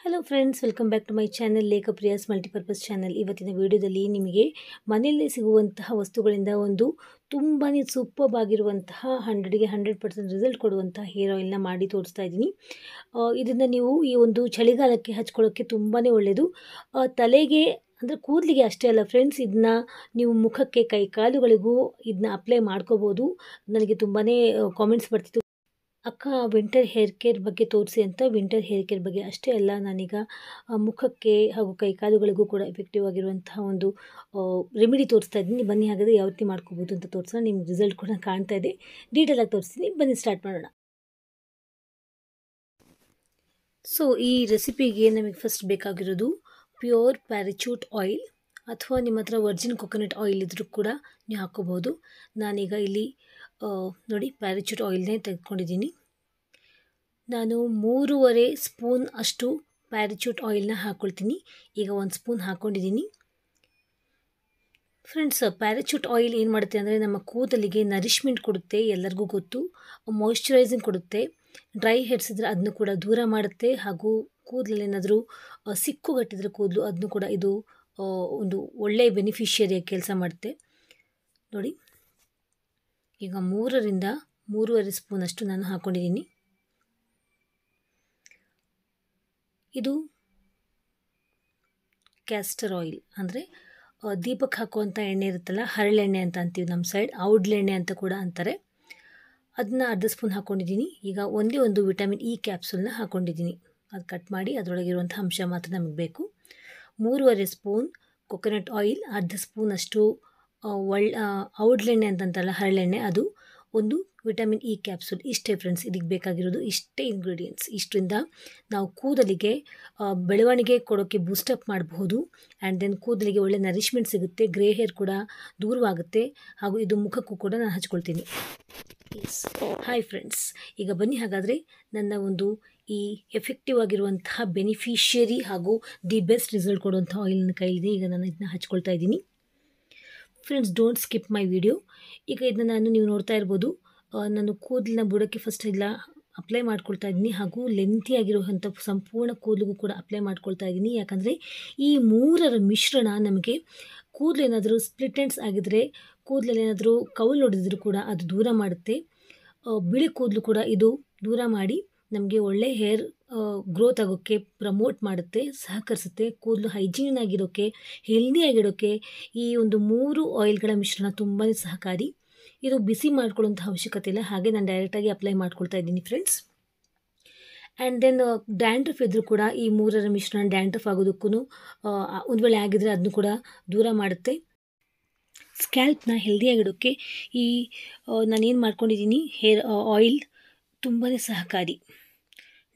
Hello friends, welcome back to my channel Lekha Priya's multipurpose channel. ಇವತ್ತಿನ ವಿಡಿಯೋದಲ್ಲಿ ನಿಮಗೆ ಮನೆಯಲ್ಲೇ ಸಿಗುವಂತಹ ವಸ್ತುಗಳಿಂದ ಒಂದು ತುಂಬಾ ಸೂಪರ್ಬ್ ಆಗಿರುವಂತಹ 100ಗೆ 100% ರಿಸಲ್ಟ್ ಕೊಡುವಂತಹ ಹೇರ್ ಆಯಿಲ್ನ ಮಾಡಿ ತೋರಿಸ್ತಾ ಇದ್ದೀನಿ. ಇದನ್ನು ನೀವು ಈ ಒಂದು ಚಳಿಗಾಲಕ್ಕೆ ಹಚ್ಕೊಳ್ಳೋಕ್ಕೆ ತುಂಬಾ ಒಳ್ಳೆಯದು. ತಲೆಗೆ ಅಂದರೆ ಕೂದಲಿಗೆ ಅಷ್ಟೇ ಅಲ್ಲ ಫ್ರೆಂಡ್ಸ್, ಇದನ್ನ ನೀವು ಮುಖಕ್ಕೆ, ಕೈ ಕಾಲುಗಳಿಗೂ ಇದನ್ನ ಅಪ್ಲೈ ಮಾಡ್ಕೋಬೋದು. ನನಗೆ ತುಂಬಾ ಕಾಮೆಂಟ್ಸ್ ಬರ್ತಿತ್ತು, ಅಕ್ಕ ವಿಂಟರ್ ಹೇರ್ ಕೇರ್ ಬಗ್ಗೆ ತೋರಿಸಿ ಅಂತ. ವಿಂಟರ್ ಹೇರ್ ಕೇರ್ ಬಗ್ಗೆ ಅಷ್ಟೇ ಅಲ್ಲ, ನಾನೀಗ ಮುಖಕ್ಕೆ ಹಾಗೂ ಕೈಕಾಲುಗಳಿಗೂ ಕೂಡ ಎಫೆಕ್ಟಿವ್ ಆಗಿರುವಂತಹ ಒಂದು ರೆಮಿಡಿ ತೋರಿಸ್ತಾ ಇದ್ದೀನಿ. ಬನ್ನಿ ಹಾಗಾದರೆ ಯಾವ ರೀತಿ ಮಾಡ್ಕೋಬೋದು ಅಂತ ತೋರಿಸೋಣ. ನಿಮ್ಗೆ ರಿಸಲ್ಟ್ ಕೂಡ ಕಾಣ್ತಾ ಇದೆ, ಡೀಟೇಲಾಗಿ ತೋರಿಸ್ತೀನಿ. ಬನ್ನಿ ಸ್ಟಾರ್ಟ್ ಮಾಡೋಣ. ಸೊ ಈ ರೆಸಿಪಿಗೆ ನಮಗೆ ಫಸ್ಟ್ ಬೇಕಾಗಿರೋದು ಪ್ಯೂರ್ ಪ್ಯಾರಾಚೂಟ್ ಆಯಿಲ್, ಅಥವಾ ನಿಮ್ಮ ಹತ್ರ ವರ್ಜಿನ್ ಕೊಕೊನಟ್ ಆಯಿಲ್ ಇದ್ರೂ ಕೂಡ ನೀವು ಹಾಕ್ಕೋಬೋದು. ನಾನೀಗ ಇಲ್ಲಿ ನೋಡಿ ಪ್ಯಾರಾಚೂಟ್ ಆಯಿಲ್ನೇ ತೆಗೆದುಕೊಂಡಿದ್ದೀನಿ. ನಾನು 3.5 ಸ್ಪೂನ್ ಅಷ್ಟು ಪ್ಯಾರಾಚೂಟ್ ಆಯಿಲ್ನ ಹಾಕ್ಕೊಳ್ತೀನಿ. ಈಗ 1 ಸ್ಪೂನ್ ಹಾಕ್ಕೊಂಡಿದ್ದೀನಿ. ಫ್ರೆಂಡ್ಸ್, ಪ್ಯಾರಾಚೂಟ್ ಆಯಿಲ್ ಏನು ಮಾಡುತ್ತೆ ಅಂದರೆ ನಮ್ಮ ಕೂದಲಿಗೆ ನರಿಶ್ಮೆಂಟ್ ಕೊಡುತ್ತೆ, ಎಲ್ಲರಿಗೂ ಗೊತ್ತು. ಮಾಯಿಶ್ಚರೈಸಿಂಗ್ ಕೊಡುತ್ತೆ. ಡ್ರೈ ಹೇರ್ಸ್ ಇದ್ದರೆ ಅದನ್ನು ಕೂಡ ದೂರ ಮಾಡುತ್ತೆ, ಹಾಗೂ ಕೂದಲಲ್ಲಿ ಏನಾದರೂ ಸಿಕ್ಕುಗಟ್ಟಿದ್ರೆ ಕೂದಲು, ಅದನ್ನು ಕೂಡ ಇದು ಒಂದು ಒಳ್ಳೆಯ ಬೆನಿಫಿಷಿಯರಿಯಾಗಿ ಕೆಲಸ ಮಾಡುತ್ತೆ. ನೋಡಿ, ಈಗ 3ರಿಂದ 3.5 ಸ್ಪೂನ್ ಅಷ್ಟು ನಾನು ಹಾಕ್ಕೊಂಡಿದ್ದೀನಿ. ಇದು ಕ್ಯಾಸ್ಟರ್ ಆಯಿಲ್, ಅಂದರೆ ದೀಪಕ್ಕೆ ಹಾಕುವಂಥ ಎಣ್ಣೆ ಇರುತ್ತಲ್ಲ, ಹರಳೆಣ್ಣೆ ಅಂತ ಅಂತೀವಿ ನಮ್ಮ ಸೈಡ್, ಔಡ್ಲೆಣ್ಣೆ ಅಂತ ಕೂಡ ಅಂತಾರೆ. ಅದನ್ನ 1/2 ಸ್ಪೂನ್ ಹಾಕ್ಕೊಂಡಿದ್ದೀನಿ. ಈಗ ಒಂದೇ ಒಂದು ವಿಟಮಿನ್ ಇ ಕ್ಯಾಪ್ಸೂಲ್ನ ಹಾಕ್ಕೊಂಡಿದ್ದೀನಿ. ಅದು ಕಟ್ ಮಾಡಿ ಅದರೊಳಗಿರುವಂಥ ಅಂಶ ಮಾತ್ರ ನಮಗೆ ಬೇಕು. 3.5 ಸ್ಪೂನ್ ಕೊಕೊನಟ್ ಆಯಿಲ್, 1/2 ಸ್ಪೂನ್ ಅಷ್ಟು ಔಡ್ಲೆಣ್ಣೆ ಅಂತಂತಲ್ಲ, ಹರಳೆಣ್ಣೆ, ಅದು ಒಂದು ವಿಟಮಿನ್ ಇ ಕ್ಯಾಪ್ಸೂಲ್. ಇಷ್ಟೇ ಫ್ರೆಂಡ್ಸ್, ಇದಕ್ಕೆ ಬೇಕಾಗಿರೋದು ಇಷ್ಟೇ ಇಂಗ್ರೀಡಿಯೆಂಟ್ಸ್. ಇಷ್ಟರಿಂದ ನಾವು ಕೂದಲಿಗೆ ಬೆಳವಣಿಗೆ ಕೊಡೋಕ್ಕೆ ಬೂಸ್ಟಪ್ ಮಾಡಬಹುದು. ಆ್ಯಂಡ್ ದೆನ್ ಕೂದಲಿಗೆ ಒಳ್ಳೆ ನರಿಶ್ಮೆಂಟ್ ಸಿಗುತ್ತೆ, ಗ್ರೇ ಹೇರ್ ಕೂಡ ದೂರವಾಗುತ್ತೆ, ಹಾಗೂ ಇದು ಮುಖಕ್ಕೂ ಕೂಡ ನಾನು ಹಚ್ಕೊಳ್ತೀನಿ. ಹಾಯ್ ಫ್ರೆಂಡ್ಸ್, ಈಗ ಬನ್ನಿ ಹಾಗಾದರೆ ನನ್ನ ಒಂದು ಈ ಎಫೆಕ್ಟಿವ್ ಆಗಿರುವಂತಹ ಬೆನಿಫಿಷಿಯರಿ ಹಾಗೂ ದಿ ಬೆಸ್ಟ್ ರಿಸಲ್ಟ್ ಕೊಡುವಂಥ ಆಯಿಲ್ನ ಕೈಲಿದೆ. ಈಗ ನಾನು ಇದನ್ನ ಹಚ್ಕೊಳ್ತಾ ಇದ್ದೀನಿ. Friends, don't skip my video. ಈಗ ಇದನ್ನ ನೀವು ನೋಡ್ತಾ ಇರ್ಬೋದು, ನಾನು ಕೂದಲಿನ ಬುಡಕ್ಕೆ ಫಸ್ಟ್ ಎಲ್ಲ ಅಪ್ಲೈ ಮಾಡ್ಕೊಳ್ತಾ ಇದ್ದೀನಿ, ಹಾಗೂ ಲೆಂತಿ ಆಗಿರುವಂಥ ಸಂಪೂರ್ಣ ಕೂದಲಿಗೂ ಕೂಡ ಅಪ್ಲೈ ಮಾಡ್ಕೊಳ್ತಾ ಇದ್ದೀನಿ. ಯಾಕಂದರೆ ಈ 3ರ ಮಿಶ್ರಣ ನಮಗೆ ಕೂದಲು ಏನಾದರೂ ಸ್ಪ್ಲಿಟ್ ಎಂಡ್ಸ್ ಆಗಿದ್ದರೆ, ಕೂದಲಲ್ಲಿ ಏನಾದರೂ ಕೌಲು ಹೊಡೆದಿದ್ರು ಕೂಡ ಅದು ದೂರ ಮಾಡುತ್ತೆ. ಬಿಳಿ ಕೂದಲು ಕೂಡ ಇದು ದೂರ ಮಾಡಿ ನಮಗೆ ಒಳ್ಳೆ ಹೇರ್ ಗ್ರೋತ್ ಆಗೋಕ್ಕೆ ಪ್ರಮೋಟ್ ಮಾಡುತ್ತೆ, ಸಹಕರಿಸುತ್ತೆ. ಕೂದಲು ಹೈಜೀನ್ ಆಗಿರೋಕ್ಕೆ, ಹೆಲ್ದಿ ಆಗಿಡೋಕ್ಕೆ ಈ ಒಂದು 3 ಆಯಿಲ್ಗಳ ಮಿಶ್ರಣ ತುಂಬಾ ಸಹಕಾರಿ. ಇದು ಬಿಸಿ ಮಾಡ್ಕೊಳ್ಳೋಂಥ ಅವಶ್ಯಕತೆ ಇಲ್ಲ, ಹಾಗೆ ನಾನು ಡೈರೆಕ್ಟಾಗಿ ಅಪ್ಲೈ ಮಾಡ್ಕೊಳ್ತಾ ಇದ್ದೀನಿ ಫ್ರೆಂಡ್ಸ್. ಆ್ಯಂಡ್ ದೆನ್ ಡ್ಯಾಂಡ್ರಫ್ ಇದ್ದರೂ ಕೂಡ ಈ 3ರ ಮಿಶ್ರಣ ಡ್ಯಾಂಡ್ರಫ್ ಆಗೋದಕ್ಕೂ ಒಂದು ವೇಳೆ ಆಗಿದ್ದರೆ ಅದನ್ನು ಕೂಡ ದೂರ ಮಾಡುತ್ತೆ. ಸ್ಕ್ಯಾಲ್ಪ್ನ ಹೆಲ್ದಿಯಾಗಿಡೋಕ್ಕೆ ಈ ನಾನೇನು ಮಾಡ್ಕೊಂಡಿದ್ದೀನಿ ಹೇರ್ ಆಯಿಲ್ ತುಂಬಾ ಸಹಕಾರಿ.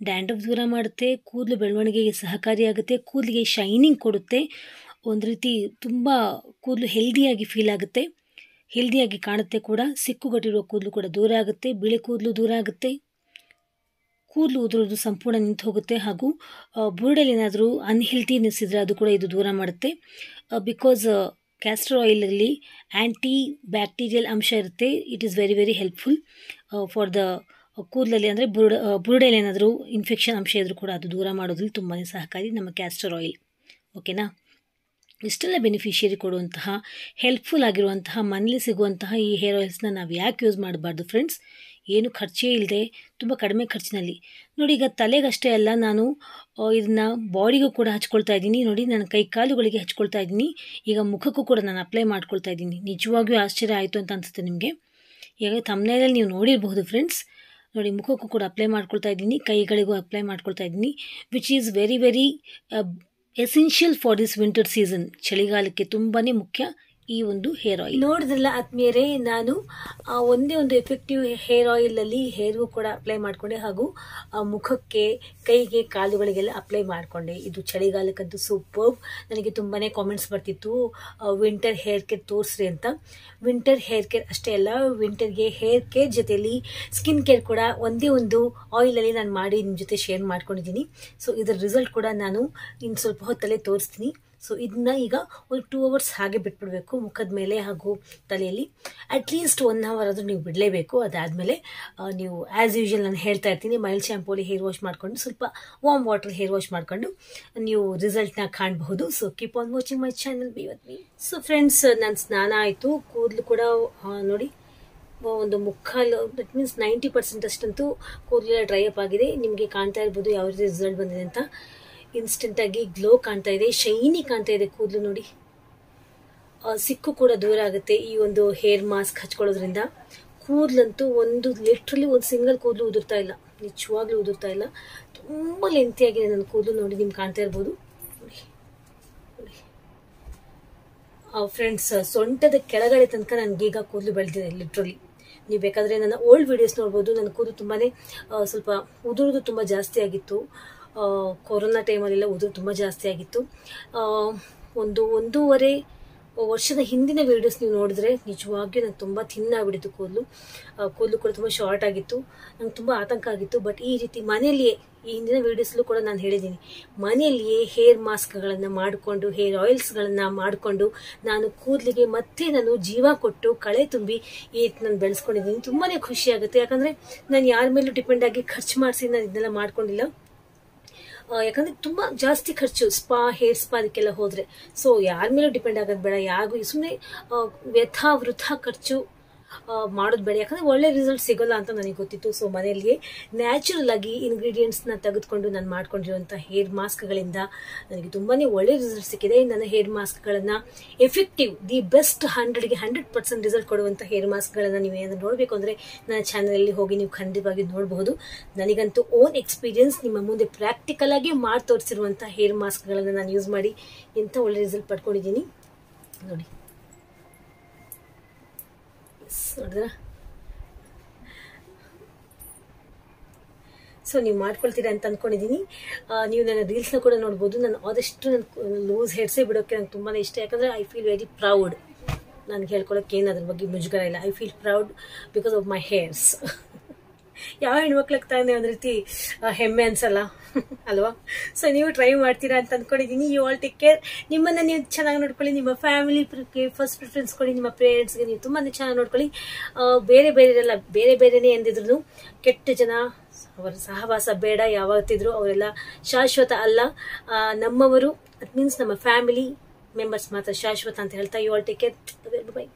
ಡ್ಯಾಂಡ್ರಫ್ ದೂರ ಮಾಡುತ್ತೆ, ಕೂದಲು ಬೆಳವಣಿಗೆಗೆ ಸಹಕಾರಿಯಾಗುತ್ತೆ, ಕೂದಲಿಗೆ ಶೈನಿಂಗ್ ಕೊಡುತ್ತೆ, ಒಂದು ರೀತಿ ತುಂಬ ಕೂದಲು ಹೆಲ್ದಿಯಾಗಿ ಫೀಲ್ ಆಗುತ್ತೆ, ಹೆಲ್ದಿಯಾಗಿ ಕಾಣುತ್ತೆ ಕೂಡ. ಸಿಕ್ಕುಗಟ್ಟಿರೋ ಕೂದಲು ಕೂಡ ದೂರ ಆಗುತ್ತೆ, ಬಿಳಿ ಕೂದಲು ದೂರ ಆಗುತ್ತೆ, ಕೂದಲು ಉದುರೋದು ಸಂಪೂರ್ಣ ನಿಂತು ಹೋಗುತ್ತೆ, ಹಾಗೂ ಬುರುಡಲ್ಲಿ ಏನಾದರೂ ಅನ್ಹೆಲ್ತಿನೆಸ್ ಇದ್ದರೆ ಅದು ಕೂಡ ಇದು ದೂರ ಮಾಡುತ್ತೆ. ಬಿಕಾಸ್ ಕ್ಯಾಸ್ಟರ್ ಆಯಿಲಲ್ಲಿ ಆ್ಯಂಟಿ ಬ್ಯಾಕ್ಟೀರಿಯಲ್ ಅಂಶ ಇರುತ್ತೆ. It is very very helpful for the ಕೂದಲಲ್ಲಿ, ಅಂದರೆ ಬುರುಡಲ್ಲಿ ಏನಾದರೂ ಇನ್ಫೆಕ್ಷನ್ ಅಂಶ ಇದ್ದರೂ ಕೂಡ ಅದು ದೂರ ಮಾಡೋದ್ರಲ್ಲಿ ತುಂಬಾ ಸಹಕಾರಿ ನಮ್ಮ ಕ್ಯಾಸ್ಟರ್ ಆಯಿಲ್. ಓಕೆನಾ? ಇಷ್ಟೆಲ್ಲ ಬೆನಿಫಿಷಿಯರಿ ಕೊಡುವಂತಹ, ಹೆಲ್ಪ್ಫುಲ್ ಆಗಿರುವಂತಹ, ಮನೇಲಿ ಸಿಗುವಂತಹ ಈ ಹೇರ್ ಆಯಿಲ್ಸ್ನ ನಾವು ಯಾಕೆ ಯೂಸ್ ಮಾಡಬಾರ್ದು ಫ್ರೆಂಡ್ಸ್? ಏನು ಖರ್ಚೇ ಇಲ್ಲದೆ ತುಂಬ ಕಡಿಮೆ ಖರ್ಚಿನಲ್ಲಿ. ನೋಡಿ, ಈಗ ತಲೆಗಷ್ಟೇ ಅಲ್ಲ, ನಾನು ಇದನ್ನು ಬಾಡಿಗೂ ಕೂಡ ಹಚ್ಕೊಳ್ತಾ ಇದ್ದೀನಿ. ನೋಡಿ, ನಾನು ಕೈ ಕಾಲುಗಳಿಗೆ ಹಚ್ಕೊಳ್ತಾ ಇದ್ದೀನಿ. ಈಗ ಮುಖಕ್ಕೂ ಕೂಡ ನಾನು ಅಪ್ಲೈ ಮಾಡ್ಕೊಳ್ತಾ ಇದ್ದೀನಿ. ನಿಜವಾಗಿಯೂ ಆಶ್ಚರ್ಯ ಆಯಿತು ಅಂತ ಅನಿಸುತ್ತೆ ನಿಮಗೆ. ಈಗ ಥಂಬ್ನೇಲಲ್ಲಿ ನೀವು ನೋಡಿರಬಹುದು ಫ್ರೆಂಡ್ಸ್. ನೋಡಿ, ಮುಖಕ್ಕೂ ಕೂಡ ಅಪ್ಲೈ ಮಾಡ್ಕೊಳ್ತಾ ಇದ್ದೀನಿ, ಕೈಗಳಿಗೂ ಅಪ್ಲೈ ಮಾಡ್ಕೊಳ್ತಾ ಇದ್ದೀನಿ, which is very very essential for this winter season. ಚಳಿಗಾಲಕ್ಕೆ ತುಂಬಾ ಮುಖ್ಯ ಈ ಒಂದು ಹೇರ್ ಆಯಿಲ್. ನೋಡಿದ್ರಲ್ಲ ಆತ್ಮೀಯರೇ, ನಾನು ಒಂದೇ ಒಂದು ಎಫೆಕ್ಟಿವ್ ಹೇರ್ ಆಯಿಲಲ್ಲಿ ಹೇರ್ಗೂ ಕೂಡ ಅಪ್ಲೈ ಮಾಡಿಕೊಂಡೆ, ಹಾಗೂ ಮುಖಕ್ಕೆ, ಕೈಗೆ, ಕಾಲುಗಳಿಗೆಲ್ಲ ಅಪ್ಲೈ ಮಾಡಿಕೊಂಡೆ. ಇದು ಚಳಿಗಾಲಕ್ಕಂತೂ ಸೂಪರ್ಬ್. ನನಗೆ ತುಂಬಾ ಕಾಮೆಂಟ್ಸ್ ಬರ್ತಿತ್ತು, ವಿಂಟರ್ ಹೇರ್ ಕೇರ್ ತೋರಿಸ್ರಿ ಅಂತ. ವಿಂಟರ್ ಹೇರ್ ಕೇರ್ ಅಷ್ಟೇ ಅಲ್ಲ, ವಿಂಟರ್ಗೆ ಹೇರ್ ಕೇರ್ ಜೊತೆಯಲ್ಲಿ ಸ್ಕಿನ್ ಕೇರ್ ಕೂಡ ಒಂದೇ ಒಂದು ಆಯಿಲಲ್ಲಿ ನಾನು ಮಾಡಿ ನಿಮ್ಮ ಜೊತೆ ಶೇರ್ ಮಾಡ್ಕೊಂಡಿದ್ದೀನಿ. ಸೊ ಇದರ ರಿಸಲ್ಟ್ ಕೂಡ ನಾನು ಇನ್ನು ಸ್ವಲ್ಪ ಹೊತ್ತಲ್ಲೇ ತೋರಿಸ್ತೀನಿ. ಸೊ ಇದನ್ನ ಈಗ ಒಂದು 2 ಅವರ್ಸ್ ಹಾಗೆ ಬಿಟ್ಬಿಡಬೇಕು. ಮುಖದ ಮೇಲೆ ಹಾಗೂ ತಲೆಯಲ್ಲಿ ಅಟ್ಲೀಸ್ಟ್ 1 ಅವರ್ ಆದರೂ ನೀವು ಬಿಡಲೇಬೇಕು. ಅದಾದಮೇಲೆ ನೀವು ಆ್ಯಸ್ ಯೂಶುವಲ್ ನಾನು ಹೇಳ್ತಾ ಇರ್ತೀನಿ, ಮೈಲ್ಡ್ ಶ್ಯಾಂಪೂಲಿ ಹೇರ್ ವಾಶ್ ಮಾಡಿಕೊಂಡು ಸ್ವಲ್ಪ ವಾರ್ಮ್ ವಾಟರ್ ಹೇರ್ ವಾಶ್ ಮಾಡಿಕೊಂಡು ನೀವು ರಿಸಲ್ಟ್ನ ಕಾಣಬಹುದು. So keep on watching my channel, be with me. So friends, ನನ್ನ ಸ್ನಾನ ಆಯಿತು, ಕೂದಲು ಕೂಡ ನೋಡಿ ಒಂದು ಮುಕ್ಕಾಲು, ದಟ್ ಮೀನ್ಸ್ 90% ಅಷ್ಟಂತೂ ಕೂದಲೆಲ್ಲ ಡ್ರೈ ಅಪ್ ಆಗಿದೆ. ನಿಮಗೆ ಕಾಣ್ತಾ ಇರ್ಬೋದು ಯಾವ ರೀತಿ ರಿಸಲ್ಟ್ ಬಂದಿದೆ ಅಂತ. ಇನ್ಸ್ಟೆಂಟಾಗಿ ಗ್ಲೋ ಕಾಣ್ತಾ ಇದೆ, ಶೈನಿ ಕಾಣ್ತಾ ಇದೆ ಕೂದಲು ನೋಡಿ. ಸಿಕ್ಕು ಕೂಡ ದೂರ ಆಗುತ್ತೆ ಈ ಒಂದು ಹೇರ್ ಮಾಸ್ಕ್ ಹಚ್ಕೊಳ್ಳೋದ್ರಿಂದ. ಕೂದಲಂತೂ ಲಿಟ್ರಲಿ ಒಂದು ಸಿಂಗಲ್ ಕೂದಲು ಉದುರ್ತಾ ಇಲ್ಲ, ನಿಜವಾಗ್ಲೂ ಉದುರ್ತಾ ಇಲ್ಲ. ತುಂಬ ಲೆಂತಿಯಾಗಿದೆ ನನ್ನ ಕೂದಲು ನೋಡಿ, ನಿಮ್ಗೆ ಕಾಣ್ತಾ ಇರ್ಬೋದು. ಫ್ರೆಂಡ್ಸ್, ಸೊಂಟದ ಕೆಳಗಡೆ ತನಕ ನನಗೀಗ ಕೂದಲು ಬೆಳೆದಿದೆ ಲಿಟ್ರಲಿ. ನೀವು ಬೇಕಾದರೆ ನನ್ನ ಓಲ್ಡ್ ವಿಡಿಯೋಸ್ ನೋಡ್ಬೋದು. ನನ್ನ ಕೂದಲು ತುಂಬಾ ಸ್ವಲ್ಪ ಉದುರೋದು ತುಂಬ ಜಾಸ್ತಿ ಆಗಿತ್ತು. ಕೊರೋನಾ ಟೈಮಲ್ಲೆಲ್ಲ ಉದುರು ತುಂಬ ಜಾಸ್ತಿ ಆಗಿತ್ತು. 1.5 ವರ್ಷದ ಹಿಂದಿನ ವಿಡಿಯೋಸ್ ನೀವು ನೋಡಿದ್ರೆ ನಿಜವಾಗಿಯೂ ನಂಗೆ ತುಂಬ ಥಿನ್ನಾಗ್ಬಿಟ್ಟಿತ್ತು ಕೂದಲು ಕೂಡ ತುಂಬ ಶಾರ್ಟ್ ಆಗಿತ್ತು. ನಂಗೆ ತುಂಬ ಆತಂಕ ಆಗಿತ್ತು. ಬಟ್ ಈ ರೀತಿ ಮನೆಯಲ್ಲಿಯೇ, ಈ ಹಿಂದಿನ ವಿಡಿಯೋಸ್ಲೂ ಕೂಡ ನಾನು ಹೇಳಿದ್ದೀನಿ, ಮನೆಯಲ್ಲಿಯೇ ಹೇರ್ ಮಾಸ್ಕ್ಗಳನ್ನು ಮಾಡಿಕೊಂಡು, ಹೇರ್ ಆಯಿಲ್ಸ್ಗಳನ್ನು ಮಾಡಿಕೊಂಡು ನಾನು ಕೂದಲಿಗೆ ಮತ್ತೆ ನಾನು ಜೀವ ಕೊಟ್ಟು ಕಳೆ ತುಂಬಿ ನಾನು ಬೆಳೆಸ್ಕೊಂಡಿದ್ದೀನಿ. ತುಂಬಾ ಖುಷಿ ಆಗುತ್ತೆ. ಯಾಕಂದರೆ ನಾನು ಯಾರ ಮೇಲೂ ಡಿಪೆಂಡ್ ಆಗಿ ಖರ್ಚು ಮಾಡಿಸಿ ನಾನು ಇದನ್ನೆಲ್ಲ ಮಾಡ್ಕೊಂಡಿಲ್ಲ. ಯಾಕಂದರೆ ತುಂಬ ಜಾಸ್ತಿ ಖರ್ಚು ಹೇರ್ ಸ್ಪಾ ಅದಕ್ಕೆಲ್ಲ ಹೋದರೆ. ಸೊ ಯಾರ ಮೇಲೂ ಡಿಪೆಂಡ್ ಆಗೋದು ಬೇಡ, ಯಾರಿಗೂ ಸುಮ್ಮನೆ ವೃಥ ಖರ್ಚು ಮಾಡೋದು ಬೇಡ. ಯಾಕಂದರೆ ಒಳ್ಳೆ ರಿಸಲ್ಟ್ ಸಿಗೋಲ್ಲ ಅಂತ ನನಗೆ ಗೊತ್ತಿತ್ತು. ಸೊ ಮನೆಯಲ್ಲಿಯೇ ನ್ಯಾಚುರಲ್ ಆಗಿ ಇಂಗ್ರೀಡಿಯೆಂಟ್ಸ್ನ ತೆಗೆದುಕೊಂಡು ನಾನು ಮಾಡ್ಕೊಂಡಿರುವಂಥ ಹೇರ್ ಮಾಸ್ಕ್ಗಳಿಂದ ನನಗೆ ತುಂಬಾ ಒಳ್ಳೆ ರಿಸಲ್ಟ್ ಸಿಕ್ಕಿದೆ. ನನ್ನ ಹೇರ್ ಮಾಸ್ಕ್ಗಳನ್ನು ಎಫೆಕ್ಟಿವ್, ದಿ ಬೆಸ್ಟ್ 100ಗೆ 100% ರಿಸಲ್ಟ್ ಕೊಡುವಂಥ ಹೇರ್ ಮಾಸ್ಕ್ಗಳನ್ನು ನೀವು ಏನಾದರೂ ನೋಡಬೇಕು ಅಂದರೆ ನನ್ನ ಚಾನಲಲ್ಲಿ ಹೋಗಿ ನೀವು ಖಂಡಿತವಾಗಿ ನೋಡಬಹುದು. ನನಗಂತೂ ಓನ್ ಎಕ್ಸ್ಪೀರಿಯನ್ಸ್ ನಿಮ್ಮ ಮುಂದೆ ಪ್ರಾಕ್ಟಿಕಲ್ ಆಗಿ ಮಾಡಿ ತೋರಿಸಿರುವಂಥ ಹೇರ್ ಮಾಸ್ಕ್ಗಳನ್ನು ನಾನು ಯೂಸ್ ಮಾಡಿ ಎಂಥ ಒಳ್ಳೆ ರಿಸಲ್ಟ್ ಪಡ್ಕೊಂಡಿದ್ದೀನಿ ನೋಡಿ. ನೋಡಿದ್ರ? ಸೊ ನೀವು ಮಾಡ್ಕೊಳ್ತೀರಾ ಅಂತ ಅಂದ್ಕೊಂಡಿದ್ದೀನಿ. ನೀವು ನನ್ನ ರೀಲ್ಸ್ನ ಕೂಡ ನೋಡ್ಬೋದು. ನಾನು ಆದಷ್ಟು ನನ್ನ ಲೂಸ್ ಹೇರ್ಸೇ ಬಿಡೋಕ್ಕೆ ನಂಗೆ ತುಂಬಾ ಇಷ್ಟ. ಯಾಕಂದರೆ ಐ ಫೀಲ್ ವೆರಿ ಪ್ರೌಡ್. ನನಗೆ ಹೇಳ್ಕೊಳಕ್ಕೆ ಏನು ಅದ್ರ ಬಗ್ಗೆ ಮುಜುಗರ ಇಲ್ಲ. I feel proud because of my hairs. ಯಾವ ಹೆಣ್ಮಕ್ಳಿಗೆ ತಾನೇ ಒಂದು ರೀತಿ ಹೆಮ್ಮೆ ಅನ್ಸಲ್ಲ ಅಲ್ವಾ? ಸೊ ನೀವು ಟ್ರೈ ಮಾಡ್ತೀರಾ ಅಂತ ಅಂದ್ಕೊಂಡಿದ್ದೀನಿ. You all take care. ನಿಮ್ಮನ್ನು ನೀವು ಚೆನ್ನಾಗಿ ನೋಡ್ಕೊಳ್ಳಿ. ನಿಮ್ಮ ಫ್ಯಾಮಿಲಿಗೆ ಫಸ್ಟ್ ಪ್ರಿಫರೆನ್ಸ್ ಕೊಡಿ. ನಿಮ್ಮ ಪೇರೆಂಟ್ಸ್ಗೆ ನೀವು ತುಂಬಾ ಚೆನ್ನಾಗಿ ನೋಡ್ಕೊಳ್ಳಿ. ಬೇರೆ ಬೇರೆನೇ ಎಂದಿದ್ರು ಕೆಟ್ಟ ಜನ ಅವರ ಸಹವಾಸ ಬೇಡ. ಯಾವತ್ತಿದ್ರು ಅವರೆಲ್ಲ ಶಾಶ್ವತ ಅಲ್ಲ. ನಮ್ಮವರು, ಅಟ್ ಮೀನ್ಸ್ ನಮ್ಮ ಫ್ಯಾಮಿಲಿ ಮೆಂಬರ್ಸ್ ಮಾತ್ರ ಶಾಶ್ವತ ಅಂತ ಹೇಳ್ತಾ you all take care. By.